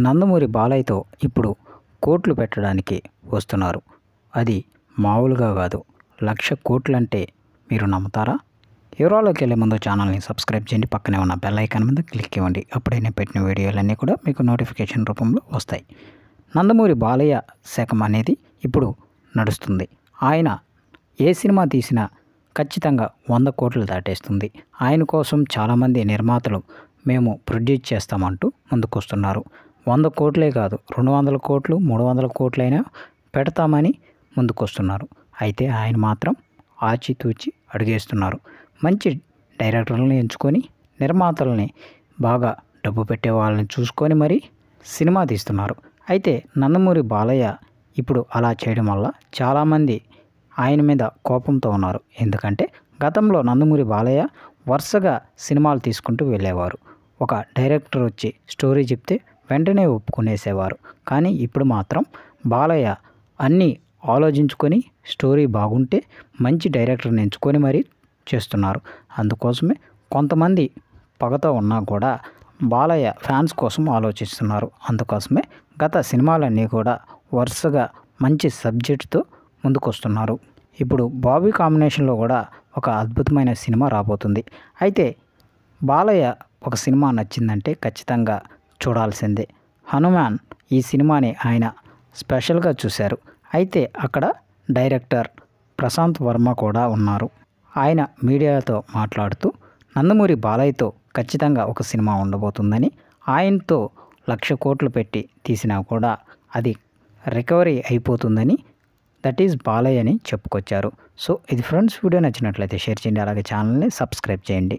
నందమూరి బాలయ్యతో ఇప్పుడు కోట్లు పెట్టడానికి వస్తున్నారు. అది మామూలుగా కాదు, 1,00,000 కోట్లంటే మీరు నమ్ముతారా? వివరాల్లోకి వెళ్ళే ముందు ఛానల్ని సబ్స్క్రైబ్ చేయండి, పక్కనే ఉన్న బెల్ ఐకాన్ మీద క్లిక్ ఇవ్వండి. అప్పుడే నేను పెట్టిన వీడియోలన్నీ కూడా మీకు నోటిఫికేషన్ రూపంలో వస్తాయి. నందమూరి బాలయ్య శకం అనేది ఇప్పుడు నడుస్తుంది. ఆయన ఏ సినిమా తీసినా ఖచ్చితంగా 100 కోట్లు దాటేస్తుంది. ఆయన కోసం చాలామంది నిర్మాతలు మేము ప్రొడ్యూస్ చేస్తామంటూ ముందుకొస్తున్నారు. 100 కోట్లే కాదు, 200 కోట్లు 300 కోట్లైనా పెడతామని ముందుకొస్తున్నారు. అయితే ఆయన మాత్రం ఆచితూచి అడుగేస్తున్నారు. మంచి డైరెక్టర్లను ఎంచుకొని, నిర్మాతల్ని బాగా డబ్బు పెట్టే వాళ్ళని చూసుకొని మరీ సినిమా తీస్తున్నారు. అయితే నందమూరి బాలయ్య ఇప్పుడు అలా చేయడం వల్ల చాలామంది ఆయన మీద కోపంతో ఉన్నారు. ఎందుకంటే గతంలో నందమూరి బాలయ్య వరుసగా సినిమాలు తీసుకుంటూ వెళ్ళేవారు. ఒక డైరెక్టర్ వచ్చి స్టోరీ చెప్తే వెంటనే ఒప్పుకునేసేవారు. కానీ ఇప్పుడు మాత్రం బాలయ్య అన్నీ ఆలోచించుకొని స్టోరీ బాగుంటే మంచి డైరెక్టర్ని ఎంచుకొని మరీ చేస్తున్నారు. అందుకోసమే కొంతమంది పగతో ఉన్నా కూడా బాలయ్య ఫ్యాన్స్ కోసం ఆలోచిస్తున్నారు. అందుకోసమే గత సినిమాలన్నీ కూడా వరుసగా మంచి సబ్జెక్టుతో ముందుకొస్తున్నారు. ఇప్పుడు బాబీ కాంబినేషన్లో కూడా ఒక అద్భుతమైన సినిమా రాబోతుంది. అయితే బాలయ్య ఒక సినిమా నచ్చిందంటే ఖచ్చితంగా చూడాల్సిందే. హనుమాన్ ఈ సినిమాని ఆయన స్పెషల్గా చూశారు. అయితే అక్కడ డైరెక్టర్ ప్రశాంత్ వర్మ కూడా ఉన్నారు. ఆయన మీడియాతో మాట్లాడుతూ నందమూరి బాలయ్యతో ఖచ్చితంగా ఒక సినిమా ఉండబోతుందని, ఆయనతో 1,00,000 కోట్లు పెట్టి తీసినా కూడా అది రికవరీ అయిపోతుందని, దట్ ఈజ్ బాలయ్య అని చెప్పుకొచ్చారు. సో ఇది ఫ్రెండ్స్, వీడియో నచ్చినట్లయితే షేర్ చేయండి, అలాగే ఛానల్ని సబ్స్క్రైబ్ చేయండి.